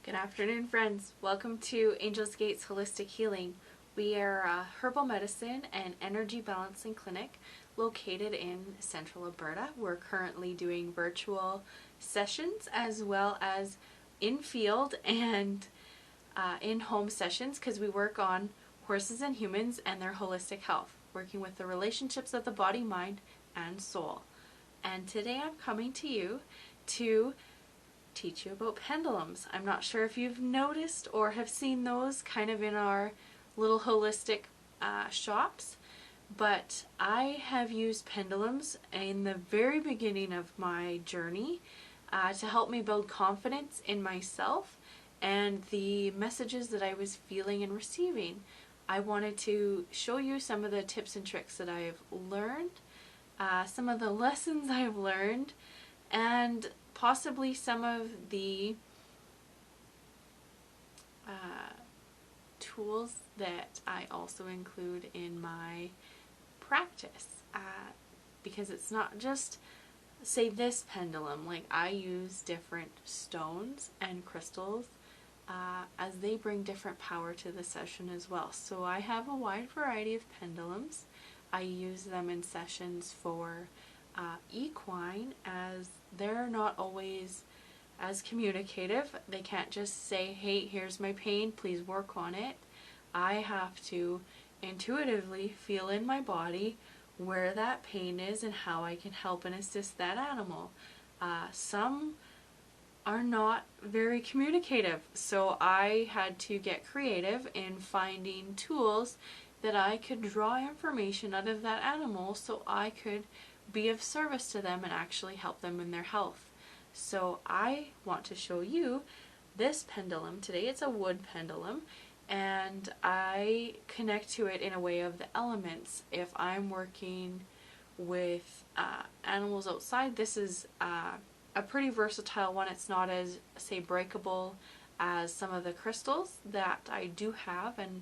Good afternoon, friends. Welcome to Angel's Gates Holistic Healing. We are a herbal medicine and energy balancing clinic located in Central Alberta. We're currently doing virtual sessions as well as in-field and in-home sessions because we work on horses and humans and their holistic health, working with the relationships of the body, mind, and soul. And today I'm coming to you to teach you about pendulums. I'm not sure if you've noticed or have seen those kind of in our little holistic shops, but I have used pendulums in the very beginning of my journey to help me build confidence in myself and the messages that I was feeling and receiving. I wanted to show you some of the tips and tricks that I've learned, some of the lessons I've learned, and possibly some of the tools that I also include in my practice, because it's not just, say, this pendulum. Like, I use different stones and crystals as they bring different power to the session as well. So I have a wide variety of pendulums. I use them in sessions for equine, as they're not always as communicative. They can't just say, hey, here's my pain, please work on it. I have to intuitively feel in my body where that pain is and how I can help and assist that animal. Some are not very communicative, so I had to get creative in finding tools that I could draw information out of that animal so I could be of service to them and actually help them in their health. So I want to show you this pendulum today. It's a wood pendulum, and I connect to it in a way of the elements. If I'm working with animals outside, this is a pretty versatile one. It's not as, say, breakable as some of the crystals that I do have, and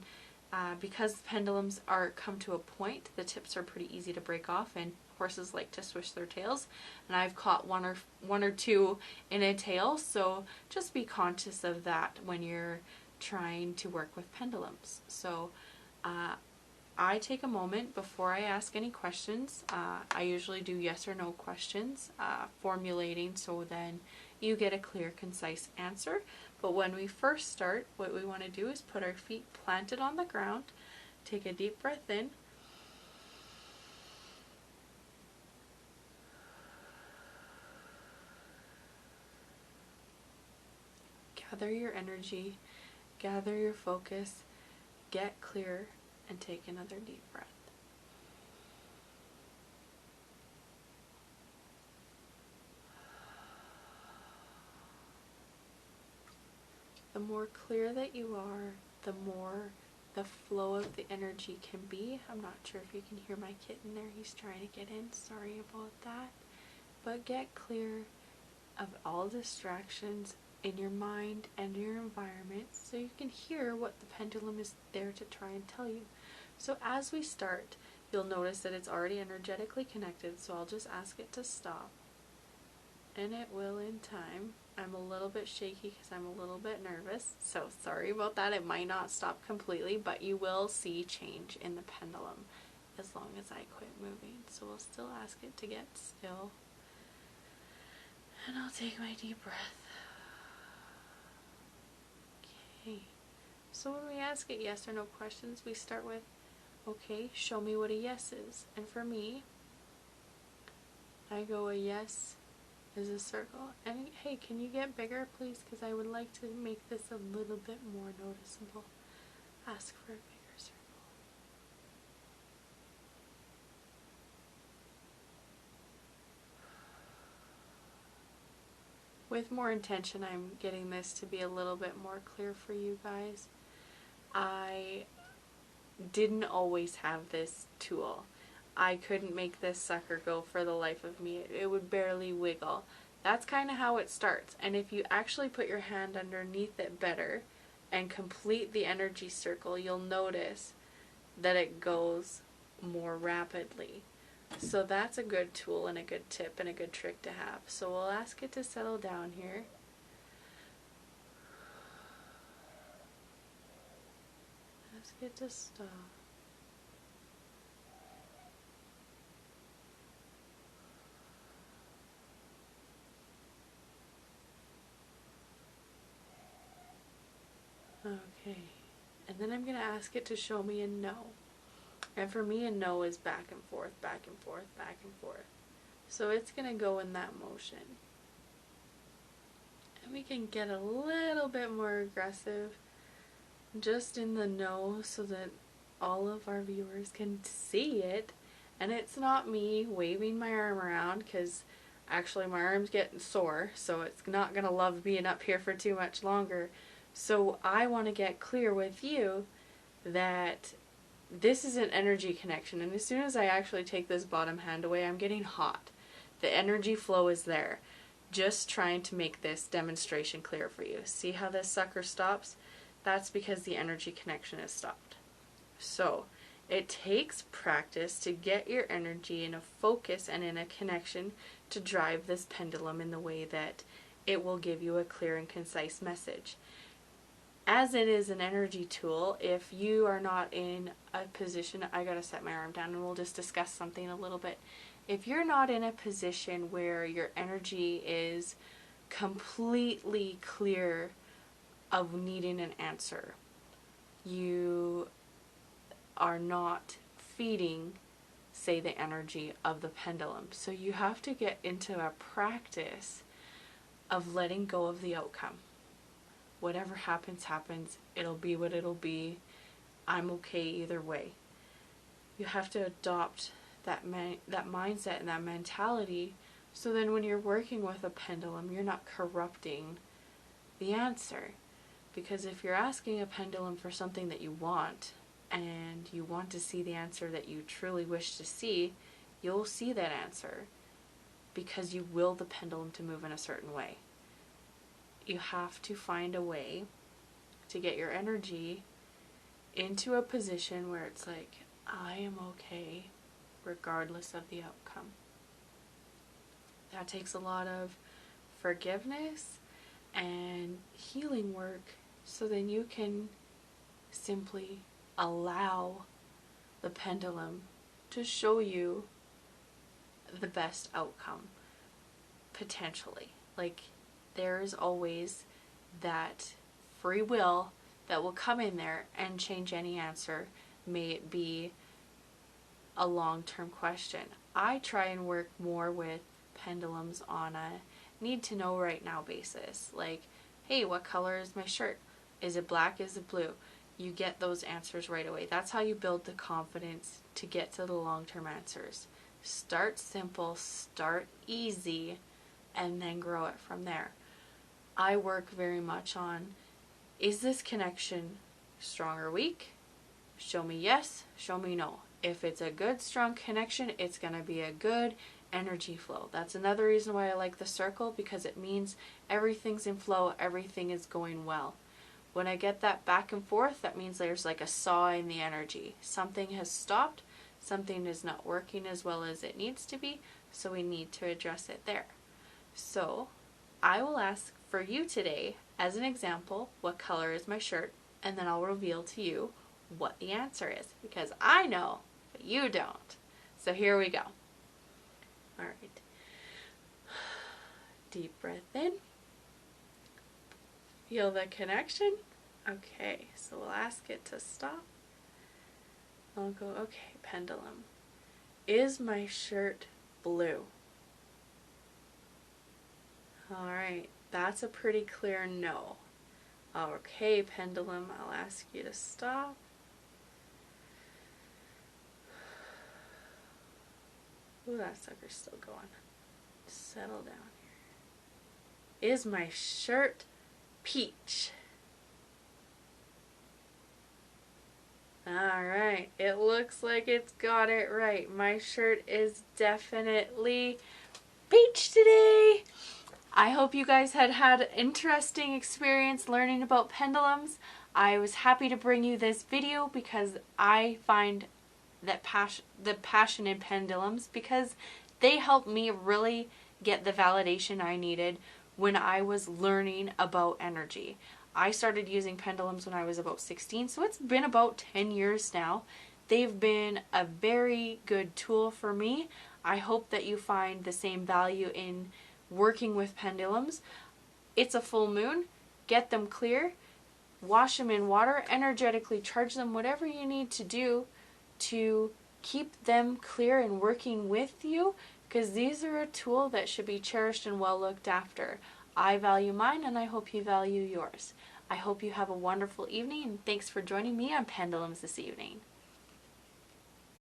because pendulums come to a point, the tips are pretty easy to break off, and horses like to swish their tails, and I've caught one or two in a tail, so just be conscious of that when you're trying to work with pendulums. So I take a moment before I ask any questions. I usually do yes or no questions, formulating so then you get a clear, concise answer. But when we first start, what we want to do is put our feet planted on the ground, take a deep breath in, gather your energy, gather your focus, get clear, and take another deep breath. The more clear that you are, the more the flow of the energy can be. I'm not sure if you can hear my kitten there. He's trying to get in. Sorry about that. But get clear of all distractions in your mind and your environment so you can hear what the pendulum is there to try and tell you. So as we start, you'll notice that it's already energetically connected, so I'll just ask it to stop. And it will in time. I'm a little bit shaky because I'm a little bit nervous, so sorry about that. It might not stop completely, but you will see change in the pendulum as long as I quit moving. So we'll still ask it to get still. And I'll take my deep breath. Okay. So when we ask it yes or no questions, we start with, okay, show me what a yes is. And for me, I go, a yes is a circle. And hey, can you get bigger, please? Because I would like to make this a little bit more noticeable. Ask for a bigger circle. With more intention, I'm getting this to be a little bit more clear for you guys. I didn't always have this tool. I couldn't make this sucker go for the life of me. It would barely wiggle. That's kind of how it starts. And if you actually put your hand underneath it better and complete the energy circle, you'll notice that it goes more rapidly. So that's a good tool and a good tip and a good trick to have. So we'll ask it to settle down here. it to stop. Okay, and then I'm going to ask it to show me a no. And for me, a no is back and forth, back and forth, back and forth. So it's going to go in that motion. And we can get a little bit more aggressive just in the no so that all of our viewers can see it. And it's not me waving my arm around, because actually my arm's getting sore, so it's not going to love being up here for too much longer. So I want to get clear with you that this is an energy connection, and as soon as I actually take this bottom hand away, I'm getting hot. The energy flow is there. Just trying to make this demonstration clear for you. See how this sucker stops? That's because the energy connection is stopped. So it takes practice to get your energy in a focus and in a connection to drive this pendulum in the way that it will give you a clear and concise message. As it is an energy tool, if you are not in a position, I gotta set my arm down and we'll just discuss something a little bit. If you're not in a position where your energy is completely clear of needing an answer, you are not feeding, say, the energy of the pendulum. So you have to get into a practice of letting go of the outcome. Whatever happens, happens. It'll be what it'll be. I'm okay either way. You have to adopt that mindset and that mentality, so then when you're working with a pendulum, you're not corrupting the answer. Because if you're asking a pendulum for something that you want, and you want to see the answer that you truly wish to see, you'll see that answer, because you will the pendulum to move in a certain way. You have to find a way to get your energy into a position where it's like, I am okay regardless of the outcome. That takes a lot of forgiveness and healing work, so then you can simply allow the pendulum to show you the best outcome, potentially. Like, there is always that free will that will come in there and change any answer, may it be a long-term question. I try and work more with pendulums on a need-to-know right-now basis. Like, hey, what color is my shirt? Is it black? Is it blue? You get those answers right away. That's how you build the confidence to get to the long-term answers. Start simple, start easy, and then grow it from there. I work very much on, is this connection strong or weak? Show me yes, show me no. If it's a good, strong connection, it's going to be a good energy flow. That's another reason why I like the circle, because it means everything's in flow, everything is going well. When I get that back and forth, that means there's like a saw in the energy. Something has stopped, something is not working as well as it needs to be, so we need to address it there. So I will ask for you today, as an example, what color is my shirt, and then I'll reveal to you what the answer is, because I know, but you don't. So here we go. All right. Deep breath in. Feel the connection. Okay, so we'll ask it to stop. I'll go, okay, pendulum. Is my shirt blue? All right, that's a pretty clear no. Okay, pendulum, I'll ask you to stop. Ooh, that sucker's still going. Settle down here. Is my shirt peach? Alright, it looks like it's got it right. My shirt is definitely peach today. I hope you guys had an interesting experience learning about pendulums. I was happy to bring you this video because I find that the passion in pendulums, because they help me really get the validation I needed when I was learning about energy. I started using pendulums when I was about 16, so it's been about 10 years now. They've been a very good tool for me. I hope that you find the same value in working with pendulums. It's a full moon. Get them clear. Wash them in water. Energetically charge them. Whatever you need to do to keep them clear and working with you, because these are a tool that should be cherished and well looked after. I value mine, and I hope you value yours. I hope you have a wonderful evening, and thanks for joining me on Pendulums this evening.